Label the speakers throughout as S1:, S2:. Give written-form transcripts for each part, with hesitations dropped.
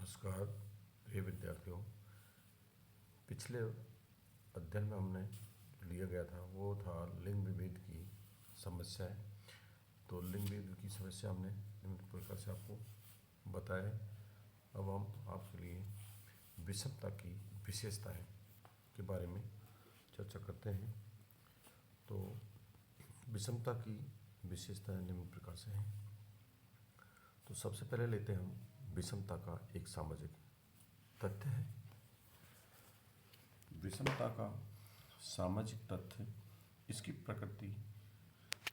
S1: नमस्कार प्रिय विद्यार्थियों। पिछले अध्ययन में हमने लिया गया था वो था लिंग विभेद की समस्याएं। तो लिंग विभेद की समस्या हमने निम्न प्रकार से आपको बताया। अब हम आपके लिए विषमता की विशेषताएं के बारे में चर्चा करते हैं। तो विषमता की विशेषताएं निम्न प्रकार से हैं। तो सबसे पहले लेते हैं हम विषमता का एक सामाजिक तथ्य है। विषमता का सामाजिक तथ्य इसकी प्रकृति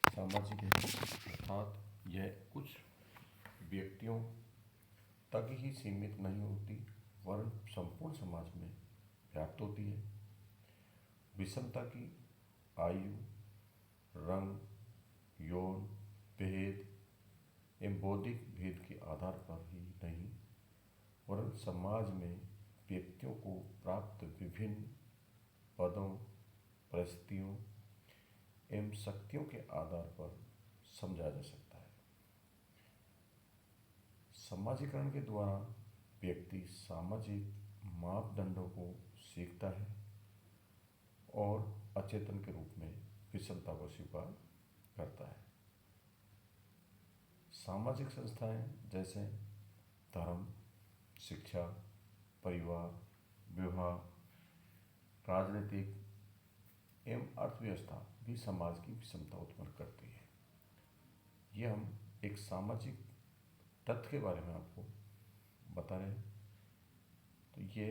S1: सामाजिक है, अर्थात यह कुछ व्यक्तियों तक ही सीमित नहीं होती वरन संपूर्ण समाज में व्याप्त होती है। विषमता की आयु, रंग, यौन भेद एवं बौद्धिक भेद के आधार पर ही नहीं वरन समाज में व्यक्तियों को प्राप्त विभिन्न पदों, परिस्थितियों एवं शक्तियों के आधार पर समझा जा सकता है। समाजीकरण के द्वारा व्यक्ति सामाजिक मापदंडों को सीखता है और अचेतन के रूप में विषमता को स्वीकार करता है। सामाजिक संस्थाएं जैसे धर्म, शिक्षा, परिवार, विवाह, राजनीतिक एवं अर्थव्यवस्था भी समाज की विषमता उत्पन्न करती है। ये हम एक सामाजिक तथ्य के बारे में आपको बता रहे हैं। तो ये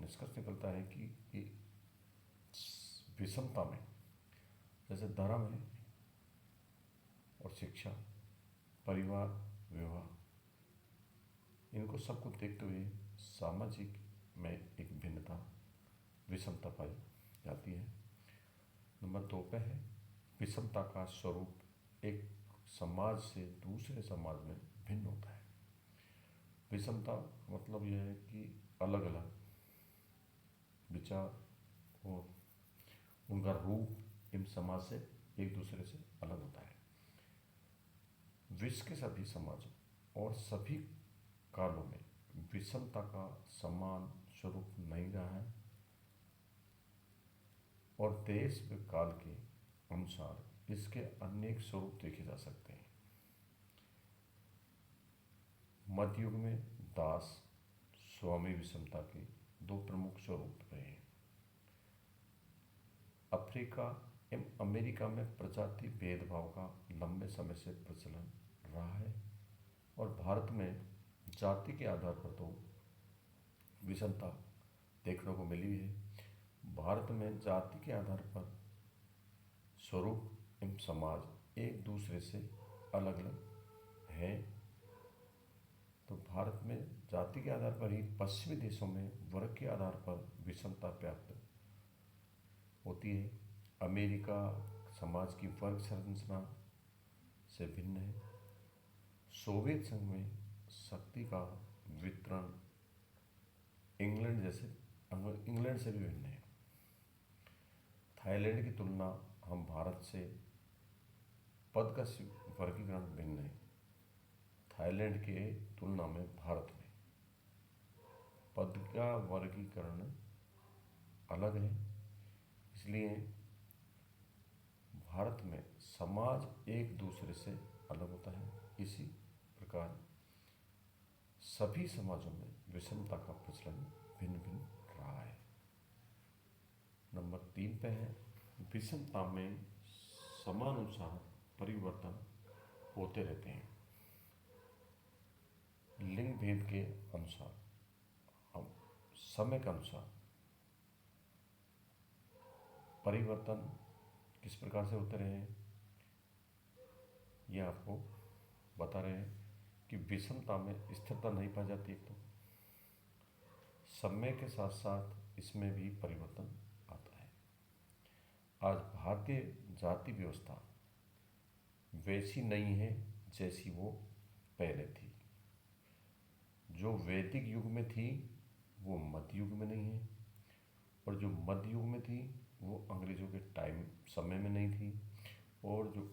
S1: निष्कर्ष निकलता है कि विषमता में जैसे धर्म है और शिक्षा, परिवार, विवाह, इनको सबको देखते हुए सामाजिक में एक भिन्नता, विषमता पाई जाती है। नंबर 2 पे है विषमता का स्वरूप एक समाज से दूसरे समाज में भिन्न होता है। विषमता मतलब यह है कि अलग अलग विचार और उनका रूप इन समाज से एक दूसरे से अलग होता है। विश्व के सभी समाजों और सभी कालों में विषमता का समान स्वरूप नहीं रहा है और देश व काल के अनुसार इसके अनेक स्वरूप देखे जा सकते हैं। मध्य युग में दास स्वामी विषमता के 2 प्रमुख स्वरूप रहे हैं। अफ्रीका एवं अमेरिका में प्रजाति भेदभाव का लंबे समय से प्रचलन रहा है और भारत में जाति के आधार पर तो विषमता देखने को मिली है। भारत में जाति के आधार पर स्वरूप एवं समाज एक दूसरे से अलग अलग है। तो भारत में जाति के आधार पर ही पश्चिमी देशों में वर्ग के आधार पर विषमता प्राप्त होती है। अमेरिका समाज की वर्ग संरचना से भिन्न है। सोवियत संघ में शक्ति का वितरण इंग्लैंड से भी भिन्न है। थाईलैंड की तुलना हम भारत से पद का वर्गीकरण भिन्न है। थाईलैंड के तुलना में भारत में पद का वर्गीकरण अलग है। इसलिए भारत में समाज एक दूसरे से अलग होता है। इसी प्रकार सभी समाजों में विषमता का प्रचलन भिन्न भिन्न रहा है। नंबर 3 पे है विषमता में समानुसार परिवर्तन होते रहते हैं। लिंग भेद के अनुसार हम समय के अनुसार परिवर्तन किस प्रकार से होते रहे ये आपको बता रहे हैं कि विषमता में स्थिरता नहीं पाई जाती। एक तो समय के साथ साथ इसमें भी परिवर्तन आता है। आज भारतीय जाति व्यवस्था वैसी नहीं है जैसी वो पहले थी। जो वैदिक युग में थी वो मध्य युग में नहीं है और जो मध्य युग में थी वो अंग्रेजों के समय में नहीं थी और जो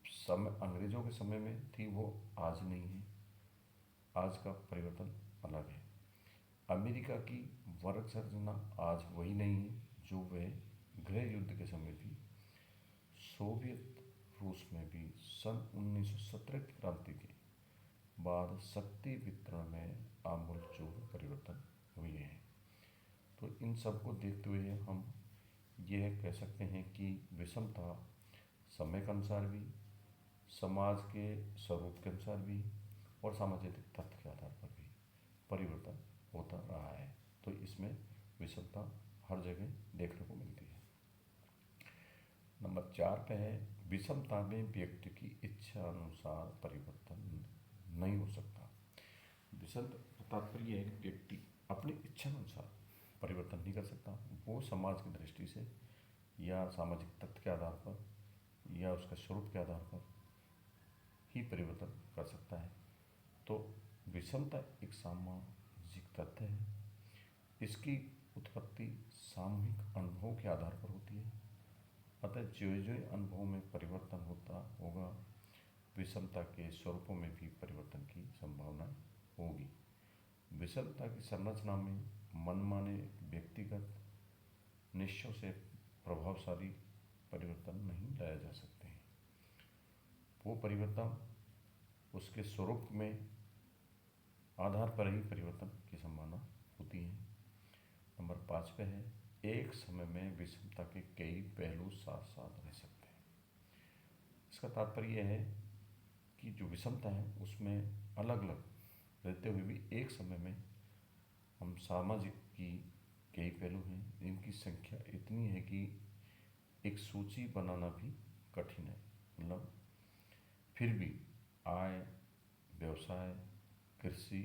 S1: समय अंग्रेजों के समय में थी वो आज नहीं है। आज का परिवर्तन अलग है। अमेरिका की वर्ग संरचना आज वही नहीं है जो वह गृह युद्ध के समय थी। सोवियत रूस में भी सन 1917 की क्रांति के बाद शक्ति वितरण में आमूलचूल परिवर्तन हुए हैं। तो इन सब को देखते हुए हम यह कह सकते हैं कि विषमता समय के अनुसार भी, समाज के स्वरूप के अनुसार भी और सामाजिक तथ्य के आधार पर भी परिवर्तन होता रहा है। तो इसमें विषमता हर जगह देखने को मिलती है। नंबर 4 पे है, विषमता में व्यक्ति की इच्छा अनुसार परिवर्तन नहीं हो सकता। विषम तात्पर्य यह है कि व्यक्ति अपनी इच्छा अनुसार परिवर्तन नहीं कर सकता। वो समाज की दृष्टि से या सामाजिक तथ्य के आधार पर या उसके स्वरूप के आधार पर ही परिवर्तन कर सकता है। तो विषमता एक सामाजिक तथ्य है। इसकी उत्पत्ति सामूहिक अनुभव के आधार पर होती है। अतः जो अनुभव में परिवर्तन होता होगा, विषमता के स्वरूपों में भी परिवर्तन की संभावना होगी। विषमता की संरचना में मनमाने व्यक्तिगत निश्चयों से प्रभावशाली परिवर्तन नहीं लाया जा सकते हैं। वो परिवर्तन उसके स्वरूप में आधार पर ही परिवर्तन की संभावना होती है। नंबर 5 पे है, एक समय में विषमता के कई पहलू साथ साथ रह सकते हैं। इसका तात्पर्य यह है कि जो विषमता है उसमें अलग अलग रहते हुए भी एक समय में हम सामाजिक की कई पहलू हैं जिनकी संख्या इतनी है कि एक सूची बनाना भी कठिन है। मतलब फिर भी आय, व्यवसाय, कृषि,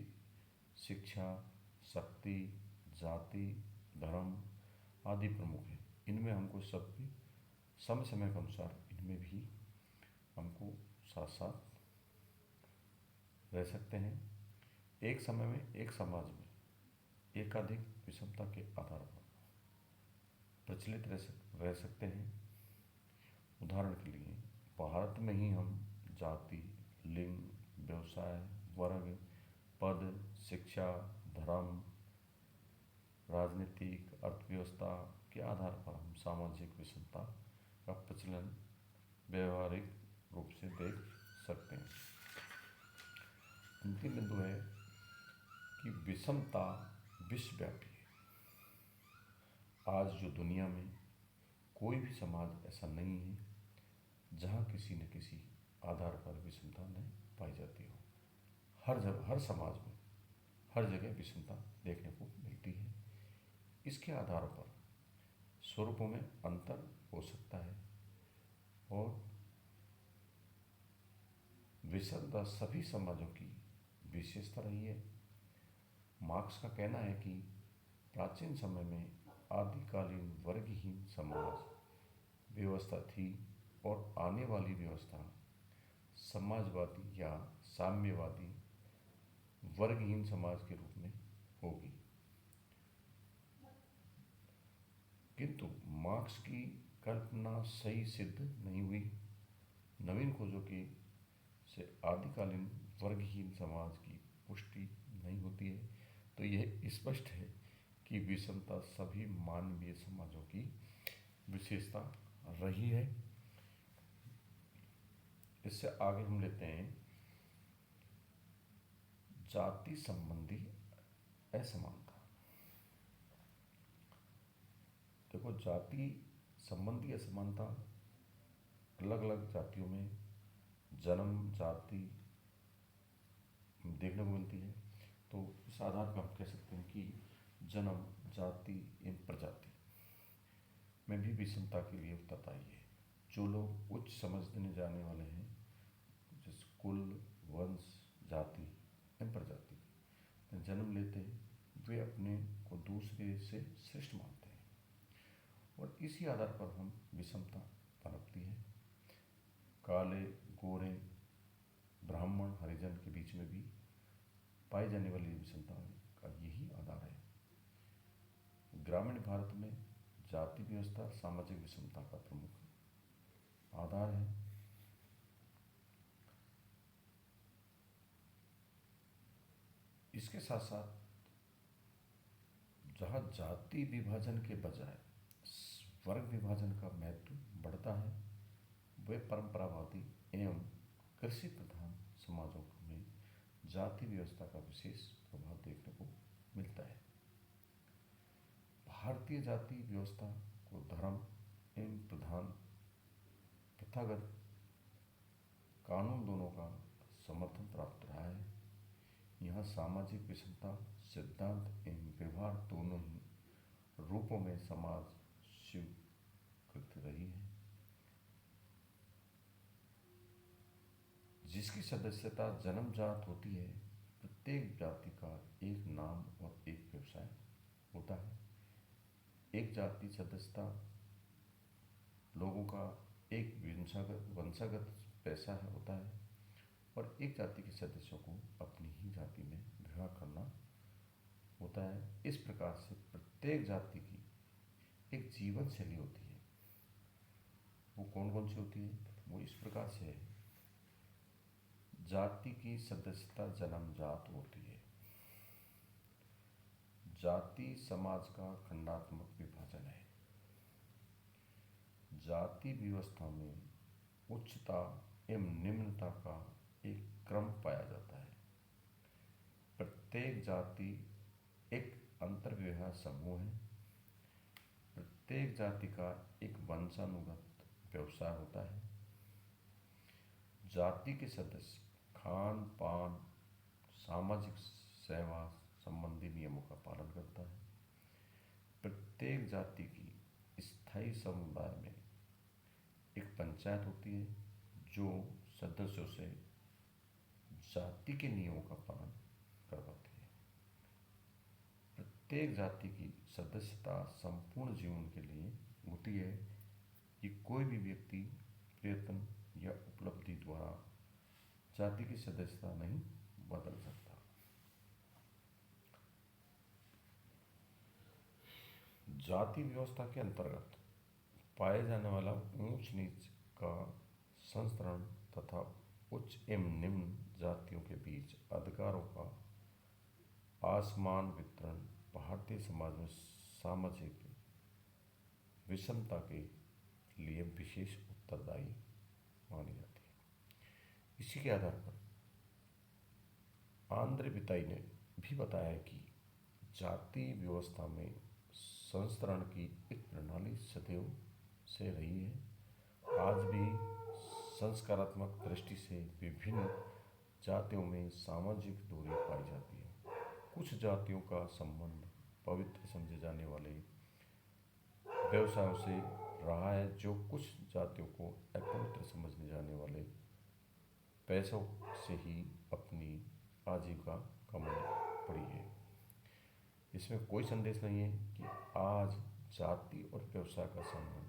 S1: शिक्षा, शक्ति, जाति, धर्म आदि प्रमुख हैं। इनमें हमको सब भी समय समय के अनुसार इनमें भी हमको साथ साथ रह सकते हैं। एक समय में एक समाज में एकाधिक विषमता के आधार पर प्रचलित रह सकते हैं। उदाहरण के लिए भारत में ही हम जाति, लिंग, व्यवसाय, वर्ग, पद, शिक्षा, धर्म, राजनीतिक, अर्थव्यवस्था के आधार पर हम सामाजिक विषमता का प्रचलन व्यवहारिक रूप से देख सकते हैं। अंतिम बिंदु है कि विषमता विश्वव्यापी है। आज जो दुनिया में कोई भी समाज ऐसा नहीं है जहाँ किसी न किसी आधार पर विषमता नहीं पाई जाती हो। हर समाज में हर जगह विषमता देखने को मिलती है। इसके आधार पर स्वरूपों में अंतर हो सकता है और विषमता सभी समाजों की विशेषता रही है। मार्क्स का कहना है कि प्राचीन समय में आदिकालीन वर्गहीन समाज व्यवस्था थी और आने वाली व्यवस्था समाजवादी या साम्यवादी वर्गहीन समाज के रूप में होगी। किंतु मार्क्स की कल्पना सही सिद्ध नहीं हुई। नवीन खोजों की से आदिकालीन वर्गहीन समाज की पुष्टि नहीं होती है। तो यह स्पष्ट है कि विषमता सभी मानवीय समाजों की विशेषता रही है। इससे आगे हम लेते हैं जाति संबंधी असमानता। देखो, जाति संबंधी असमानता अलग अलग जातियों में जन्म जाति देखने को मिलती है। तो इस आधार पर हम कह सकते हैं कि जन्म, जाति एवं प्रजाति में भी विषमता के लिए उत्तरदायी है। जो लोग उच्च समझने जाने वाले हैं, जैसे कुल, वंश, जाति एवं प्रजाति में जन्म लेते हैं, वे अपने को दूसरे से श्रेष्ठ मानते हैं और इसी आधार पर हम विषमता पनपती है। काले, गोरे, ब्राह्मण, हरिजन के बीच में भी पाई जाने वाली विषमता का यही आधार है। ग्रामीण भारत में जाति व्यवस्था सामाजिक विषमता का प्रमुख आधार है। इसके साथ साथ जहाँ जाति विभाजन के बजाय वर्ग विभाजन का महत्व बढ़ता है, वे परंपरावादी एवं कृषि प्रधान समाजों में जाति व्यवस्था का विशेष प्रभाव देखने को मिलता है। भारतीय जाति व्यवस्था को धर्म एवं प्रथागत कानून दोनों का समर्थन प्राप्त रहा है। यहाँ सामाजिक विषमता सिद्धांत एवं व्यवहार दोनों ही रूपों में समाज स्वीकृत रही है। जिसकी सदस्यता जन्मजात होती है, प्रत्येक जाति का एक नाम और एक व्यवसाय होता है। एक जाति सदस्यता लोगों का एक वंशागत पैसा होता है और एक जाति के सदस्यों को अपनी ही जाति में विवाह करना होता है। इस प्रकार से प्रत्येक जाति की एक जीवन शैली होती है। वो कौन कौन सी होती है? वो इस प्रकार से है। जाति की सदस्यता जन्मजात होती है। जाति समाज का खंडात्मक विभाजन है। जाति व्यवस्था में उच्चता एवं निम्नता का एक क्रम पाया जाता है। प्रत्येक जाति एक अंतर्विवाह समूह है। प्रत्येक जाति का एक वंशानुगत व्यवसाय होता है। जाति के सदस्य खान पान सामाजिक सेवा संबंधी नियमों का पालन करता है। प्रत्येक जाति की स्थायी समुदाय में एक पंचायत होती है जो सदस्यों से जाति के नियमों का पालन करवाती है। प्रत्येक जाति की सदस्यता संपूर्ण जीवन के लिए होती है। ये कोई भी व्यक्ति प्रयत्न या उपलब्धि द्वारा जाति की सदस्यता नहीं बदल सकता। जाति व्यवस्था के अंतर्गत पाए जाने वाला ऊंच नीच का संस्करण तथा उच्च एवं निम्न जातियों के बीच अधिकारों का असमान वितरण भारतीय समाज में सामाजिक विषमता के लिए विशेष उत्तरदायी मानी जाती है। इसी के आधार पर आंद्रे बिताई ने भी बताया कि जाति व्यवस्था में संस्करण की एक प्रणाली सदैव से रही है। आज भी संस्कारात्मक दृष्टि से विभिन्न जातियों में सामाजिक दूरी पाई जाती है। कुछ जातियों का संबंध पवित्र समझे जाने वाले व्यवसायों से रहा है, जो कुछ जातियों को अपवित्र समझे जाने वाले पैसों से ही अपनी आजीविका कमानी पड़ी है। इसमें कोई संदेश नहीं है कि आज जाति और व्यवसाय का संबंध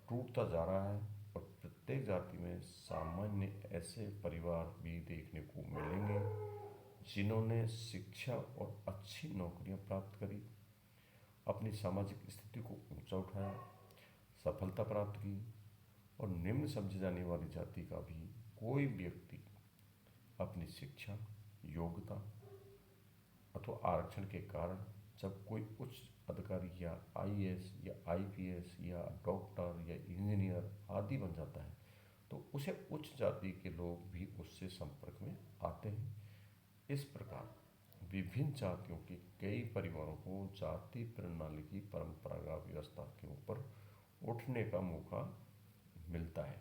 S1: टूटता जा रहा है और प्रत्येक जाति में सामान्य ऐसे परिवार भी देखने को मिलेंगे जिन्होंने शिक्षा और अच्छी नौकरियां प्राप्त करी, अपनी सामाजिक स्थिति को ऊंचा उठाया, सफलता प्राप्त की और निम्न समझी जाने वाली जाति का भी कोई व्यक्ति अपनी शिक्षा, योग्यता अथवा आरक्षण के कारण जब कोई उच्च अधिकारी या आईएएस या आईपीएस या डॉक्टर या इंजीनियर आदि बन जाता है तो उसे उच्च जाति के लोग भी उससे संपर्क में आते हैं। इस प्रकार विभिन्न जातियों के कई परिवारों को जाति प्रणाली की परंपरागत व्यवस्था के ऊपर उठने का मौका मिलता है।